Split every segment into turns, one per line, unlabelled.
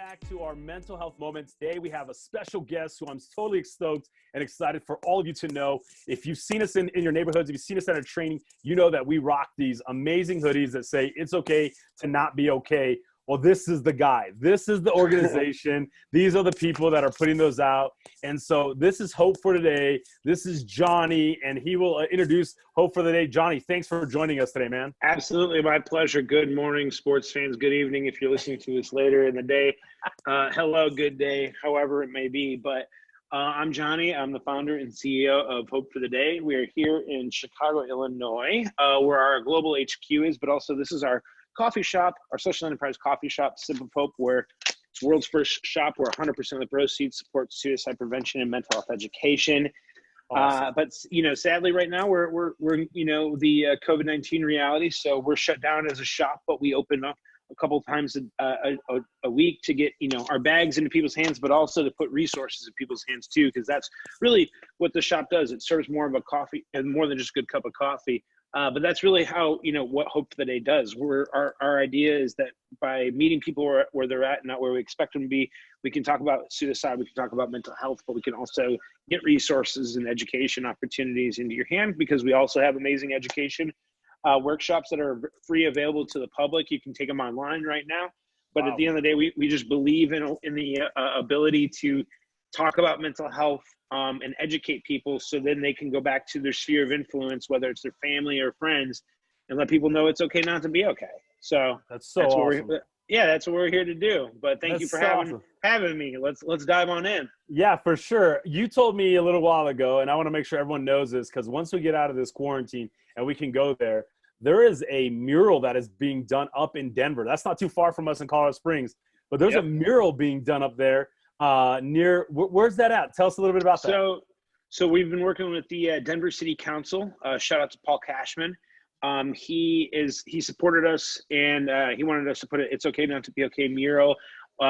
back to our mental health moment. Today we have a special guest who I'm totally stoked and excited for all of you to know. If you've seen us in your neighborhoods, if you've seen us at our training, you know that we rock these amazing hoodies that say it's okay to not be okay. Well, this is the guy. This is the organization. These are the people that are putting those out. And so this is Hope for Today. This is Johnny, and he will introduce Hope for the Day. Johnny, thanks for joining us today, man.
Absolutely. My pleasure. Good morning, sports fans. Good evening if you're listening to this later in the day. Hello, good day, however it may be. But I'm Johnny. I'm the founder and CEO of Hope for the Day. We are here in Chicago, Illinois, where our global HQ is, but also this is our coffee shop, our social enterprise coffee shop, Sip of Hope, where it's the world's first shop where 100% of the proceeds support suicide prevention and mental health education. Awesome. But sadly, right now we're the COVID-19 reality, so we're shut down as a shop. But we open up a couple of times a week to get our bags into people's hands, but also to put resources in people's hands too, because that's really what the shop does. It serves more of a coffee and more than just a good cup of coffee. But that's really how, what Hope for the Day does. Our idea is that by meeting people where they're at, not where we expect them to be, we can talk about suicide, we can talk about mental health, but we can also get resources and education opportunities into your hand, because we also have amazing education workshops that are free, available to the public. You can take them online right now. But At the end of the day, we just believe in the ability to talk about mental health and educate people, so then they can go back to their sphere of influence, whether it's their family or friends, and let people know it's okay not to be okay. So
that's awesome.
That's what we're here to do. But thank you for having me. Let's dive on in.
Yeah, for sure. You told me a little while ago, and I want to make sure everyone knows this, because once we get out of this quarantine and we can go there is a mural that is being done up in Denver. That's not too far from us in Colorado Springs, but there's a mural being done up there near, where's that at? Tell us a little bit about that.
So we've been working with the Denver City Council. Shout out to Paul Cashman. He supported us, and he wanted us to put It's Okay Not to Be Okay mural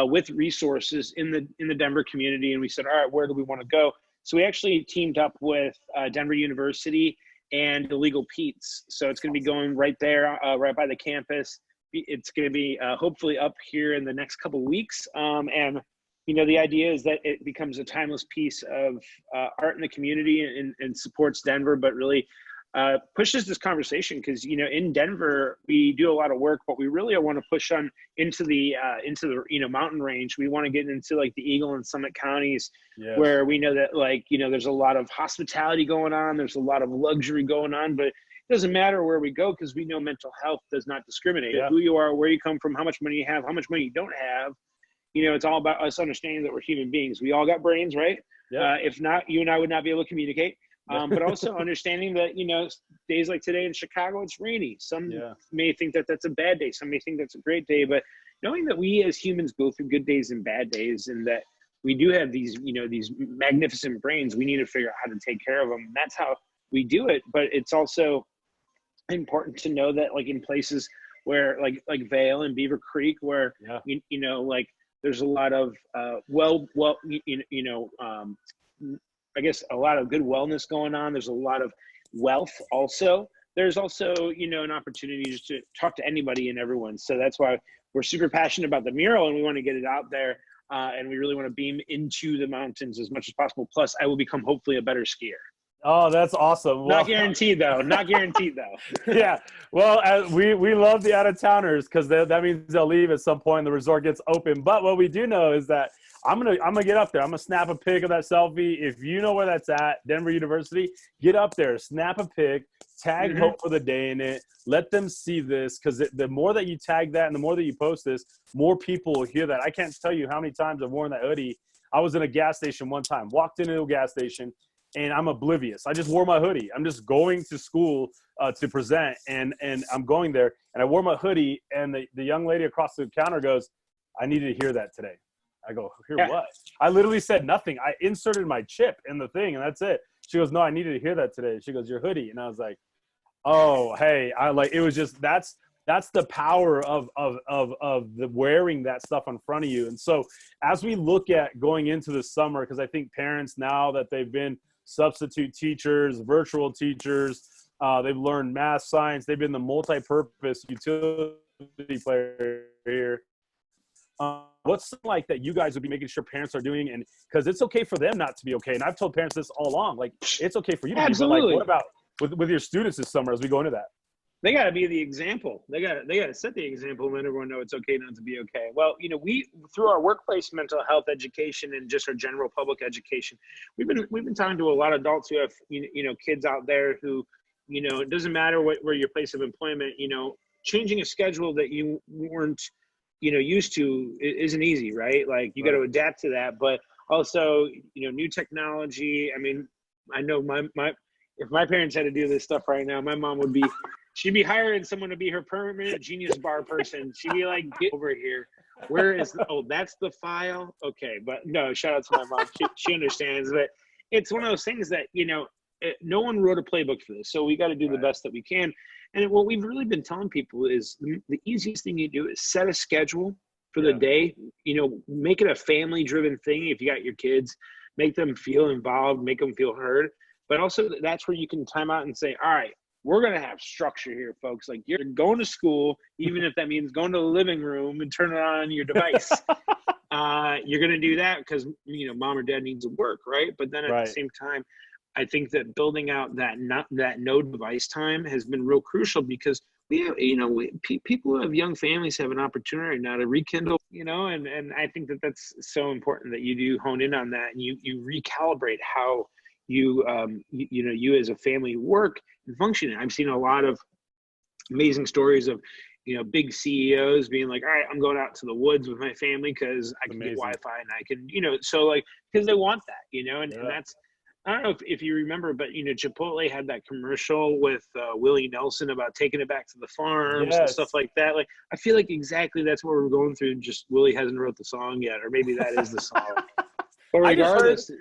with resources in the Denver community. And we said, all right, where do we want to go? So we actually teamed up with Denver University and Illegal Pete's. So it's going to be going right there, right by the campus. It's going to be hopefully up here in the next couple of weeks. And the idea is that it becomes a timeless piece of art in the community and supports Denver, but really pushes this conversation, because in Denver we do a lot of work, but we really want to push on into the mountain range. We want to get into like the Eagle and Summit counties, where we know that there's a lot of hospitality going on, there's a lot of luxury going on, but it doesn't matter where we go, because we know mental health does not discriminate. Who you are, where you come from, how much money you have, how much money you don't have. It's all about us understanding that we're human beings. We all got brains, right? If not, you and I would not be able to communicate. But also understanding that, days like today in Chicago, it's rainy. Some may think that that's a bad day. Some may think that's a great day. But knowing that we as humans go through good days and bad days, and that we do have these, these magnificent brains, we need to figure out how to take care of them. And that's how we do it. But it's also important to know that, like in places where like Vail and Beaver Creek, where, there's a lot of I guess a lot of good wellness going on. There's a lot of wealth also. There's also, an opportunity just to talk to anybody and everyone. So that's why we're super passionate about the mural, and we want to get it out there. And we really want to beam into the mountains as much as possible. Plus, I will become hopefully a better skier.
Oh, that's awesome.
Well, not guaranteed though.
Yeah. Well, we love the out-of-towners, because that means they'll leave at some point and the resort gets open. But what we do know is that I'm gonna get up there. I'm gonna snap a pic of that selfie. If you know where that's at, Denver University, get up there, snap a pic, tag Hope for the Day in it. Let them see this, because the more that you tag that and the more that you post this, more people will hear that. I can't tell you how many times I've worn that hoodie. I was in a gas station one time, walked into a gas station, and I'm oblivious. I just wore my hoodie. I'm just going to school to present, and I'm going there, and I wore my hoodie, and the young lady across the counter goes, "I needed to hear that today." I go, "Hear what?" I literally said nothing. I inserted my chip in the thing, and that's it. She goes, "No, I needed to hear that today." She goes, "Your hoodie," and I was like, "Oh, hey." It was just that's the power of the wearing that stuff in front of you. And so as we look at going into the summer, because I think parents, now that they've been substitute teachers, virtual teachers, they've learned math, science, they've been the multi-purpose utility player here. What's like that you guys would be making sure parents are doing? And because it's okay for them not to be okay. And I've told parents this all along, like, it's okay for you to be, but like, what about with your students this summer as we go into that?
They got to be the example. They got to set the example and let everyone know it's okay not to be okay. Well, we, through our workplace mental health education and just our general public education, we've been talking to a lot of adults who have kids out there who, it doesn't matter where your place of employment, changing a schedule that you weren't used to isn't easy, right? Like you got to adapt to that, but also new technology. I mean, I know if my parents had to do this stuff right now, my mom would be. She'd be hiring someone to be her permanent Genius Bar person. She'd be like, get over here. Where is, that's the file? Okay. But no, shout out to my mom. She understands. But it's one of those things that, no one wrote a playbook for this. So we got to do the best that we can. And what we've really been telling people is the easiest thing you do is set a schedule for the day. Make it a family-driven thing. If you got your kids, make them feel involved, make them feel heard. But also that's where you can time out and say, all right, we're going to have structure here, folks. Like you're going to school, even if that means going to the living room and turn it on your device. You're going to do that because, mom or dad needs to work, right? But then at the same time, I think that building out that no device time has been real crucial because we have, people who have young families have an opportunity now to rekindle, and I think that that's so important that you do hone in on that and you recalibrate how you as a family work and function. I've seen a lot of amazing stories of, big CEOs being like, all right, I'm going out to the woods with my family because I can get Wi-Fi and I can, so like, because they want that, and that's, I don't know if you remember, but, Chipotle had that commercial with Willie Nelson about taking it back to the farms and stuff like that. Like, I feel like exactly that's what we're going through. Just Willie hasn't wrote the song yet, or maybe that is the song. But regardless,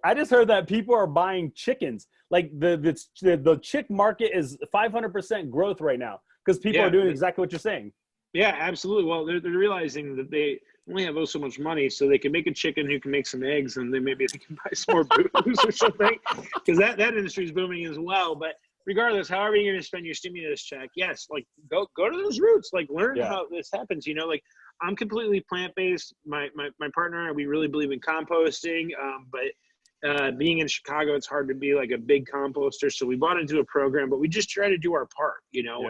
I just heard that people are buying chickens. Like the chick market is 500% growth right now because people are doing exactly what you're saying.
Yeah, absolutely. Well, they're realizing that they only have so much money, so they can make a chicken who can make some eggs, and then maybe they can buy some more booze or something, because that industry is booming as well. But regardless, however you're going to spend your stimulus check, yes, like go to those roots, like learn how this happens. Like I'm completely plant-based. My partner and we really believe in composting, but being in Chicago, it's hard to be like a big composter. So we bought into a program, but we just try to do our part.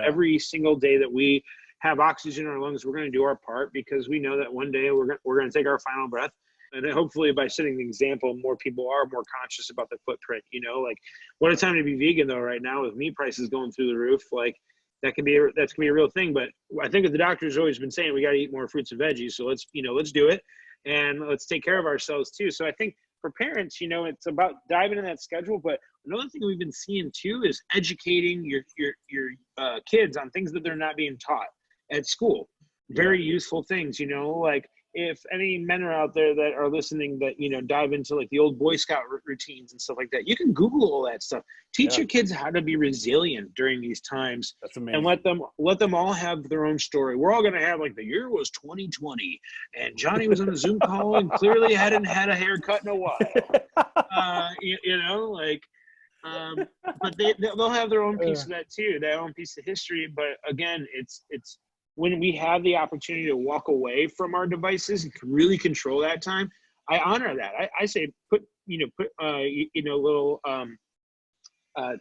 Every single day that we have oxygen in our lungs, we're going to do our part because we know that one day we're going to take our final breath. And then hopefully by setting the example, more people are more conscious about their footprint. Like what a time to be vegan though right now with meat prices going through the roof. Like that's gonna be a real thing. But I think that the doctor's always been saying we got to eat more fruits and veggies. So let's do it, and let's take care of ourselves too. So I think for parents, it's about diving in that schedule. But another thing we've been seeing too is educating your kids on things that they're not being taught at school. Very useful things, like if any men are out there that are listening that, dive into like the old Boy Scout routines and stuff like that, you can Google all that stuff. Teach your kids how to be resilient during these times. That's amazing. And let them all have their own story. We're all going to have like the year was 2020 and Johnny was on a Zoom call and clearly hadn't had a haircut in a while. But they'll have their own piece of that too, their own piece of history. But again, it's when we have the opportunity to walk away from our devices and really control that time, I honor that. I say put little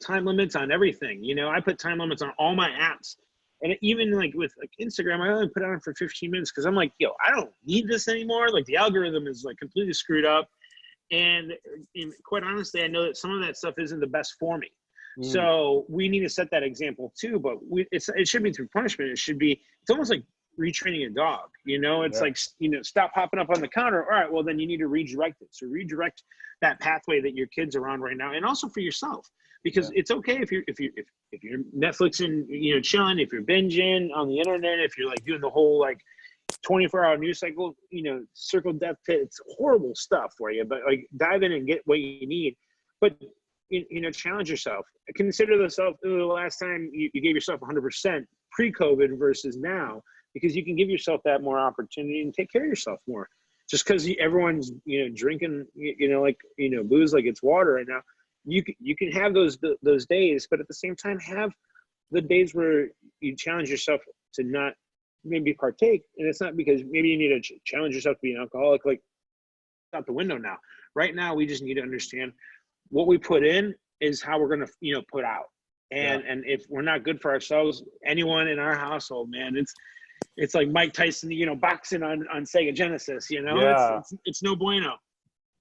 time limits on everything. I put time limits on all my apps, and even like with like Instagram, I only put it on for 15 minutes because I'm like, I don't need this anymore. Like the algorithm is like completely screwed up, and quite honestly, I know that some of that stuff isn't the best for me. So we need to set that example too, but it should be through punishment. It's almost like retraining a dog, it's like, stop popping up on the counter. All right, well then you need to redirect it. So redirect that pathway that your kids are on right now. And also for yourself, because it's okay if you're Netflixing, chilling, if you're binging on the internet, if you're like doing the whole like 24-hour news cycle, circle death pit, it's horrible stuff for you, but like dive in and get what you need. But challenge yourself. Consider the last time you gave yourself 100% pre-COVID versus now, because you can give yourself that more opportunity and take care of yourself more. Just because everyone's drinking booze like it's water right now, you can have those days, but at the same time have the days where you challenge yourself to not maybe partake, and it's not because maybe you need to challenge yourself to be an alcoholic. Like, out the window now. Right now, we just need to understand what we put in is how we're going to, put out. And if we're not good for ourselves, anyone in our household, man, it's like Mike Tyson, boxing on Sega Genesis, it's no bueno.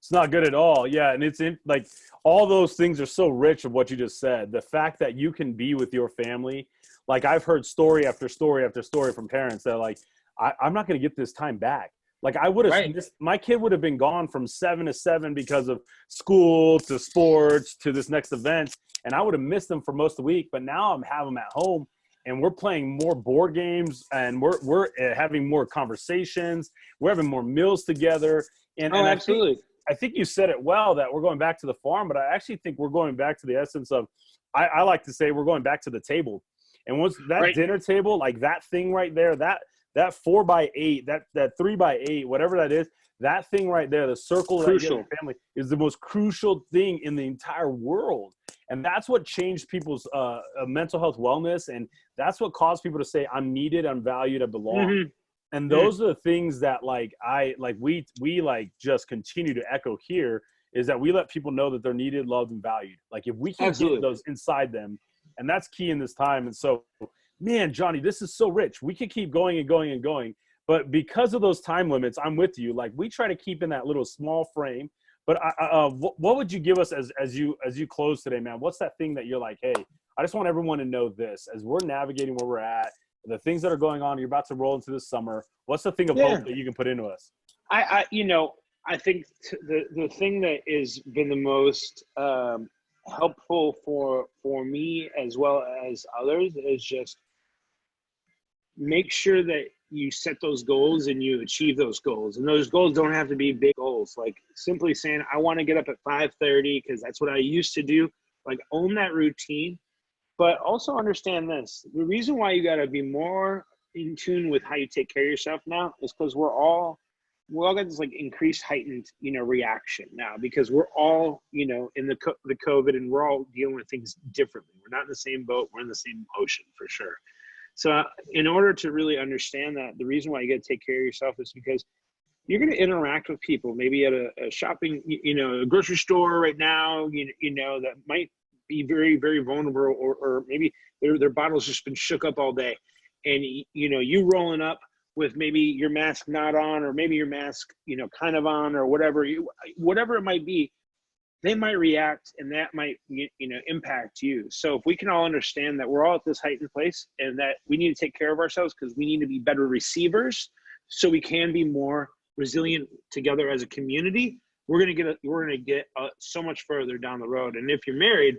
It's not good at all. Yeah. And it's like all those things are so rich of what you just said. The fact that you can be with your family. Like I've heard story after story after story from parents that like, I'm not going to get this time back. Like I would have, my kid would have been gone from 7 to 7 because of school to sports to this next event. And I would have missed them for most of the week, but now I'm having them at home and we're playing more board games and we're having more conversations. We're having more meals together. And
absolutely.
I think you said it well that we're going back to the farm, but I actually think we're going back to the essence of, I like to say we're going back to the table. And once that dinner table, like that thing right there, that 4x8, that 3x8, whatever that is, that thing right there, the circle that you get in the family is the most crucial thing in the entire world. And that's what changed people's mental health wellness. And that's what caused people to say, I'm needed, I'm valued, I belong. Mm-hmm. And those are the things that we just continue to echo here is that we let people know that they're needed, loved, and valued. Like if we can get those inside them, and that's key in this time. And so, man, Johnny, this is so rich. We could keep going and going and going. But because of those time limits, I'm with you. Like we try to keep in that little small frame. But what would you give us as you close today, man? What's that thing that you're like, hey, I just want everyone to know this as we're navigating where we're at, the things that are going on, you're about to roll into this summer. What's the thing of hope that you can put into us?
I think the thing that has been the most helpful for me as well as others is just make sure that you set those goals and you achieve those goals. And those goals don't have to be big goals. Like simply saying, I want to get up at 5:30 because that's what I used to do. Like own that routine, but also understand this. The reason why you got to be more in tune with how you take care of yourself now is because we're all got this like increased heightened, reaction now because we're all, in the COVID and we're all dealing with things differently. We're not in the same boat. We're in the same ocean for sure. So in order to really understand that, the reason why you got to take care of yourself is because you're going to interact with people, maybe at a shopping, a grocery store right now, that might be very, very vulnerable or maybe their bottle's just been shook up all day. And, you rolling up with maybe your mask not on or maybe your mask, kind of on or whatever it might be, they might react and that might, impact you. So if we can all understand that we're all at this heightened place and that we need to take care of ourselves because we need to be better receivers so we can be more resilient together as a community, we're going to get so much further down the road. And if you're married,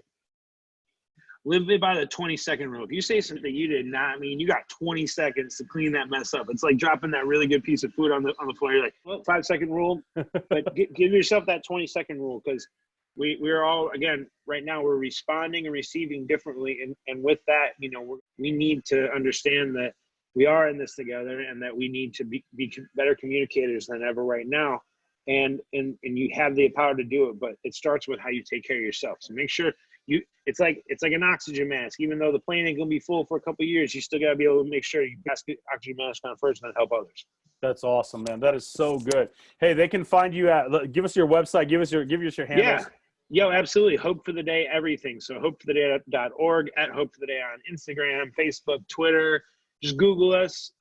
live by the 20-second rule. If you say something you did not mean, you got 20 seconds to clean that mess up. It's like dropping that really good piece of food on the floor. You're like, well, 5-second rule, but give yourself that 20-second rule because we're all, again, right now we're responding and receiving differently. And with that, we need to understand that we are in this together and that we need to be better communicators than ever right now. And you have the power to do it, but it starts with how you take care of yourself. So make sure it's like an oxygen mask. Even though the plane ain't gonna be full for a couple of years, you still gotta be able to make sure you pass the oxygen mask on first and then help others.
That's awesome, man. That is so good. Hey, they can find you at, give us your website, give us your handles.
Yeah. Yo, absolutely. Hope for the Day, everything. So hopefortheday.org, at Hope for the Day on Instagram, Facebook, Twitter. Just Google us,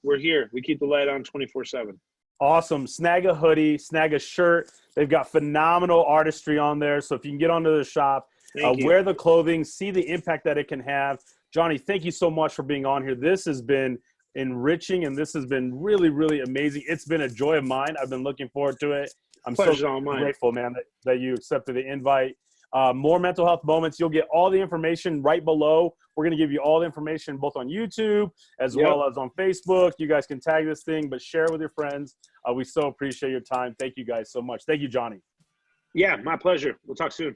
we're here. We keep the light on 24/7.
Awesome. Snag a hoodie, snag a shirt. They've got phenomenal artistry on there. So if you can get onto the shop, wear the clothing, see the impact that it can have. Johnny, thank you so much for being on here. This has been enriching and this has been really, really amazing. It's been a joy of mine. I've been looking forward to it. I'm so grateful, man, that you accepted the invite. More mental health moments. You'll get all the information right below. We're going to give you all the information both on YouTube as well as on Facebook. You guys can tag this thing, but share it with your friends. We so appreciate your time. Thank you guys so much. Thank you, Johnny.
Yeah, my pleasure. We'll talk soon.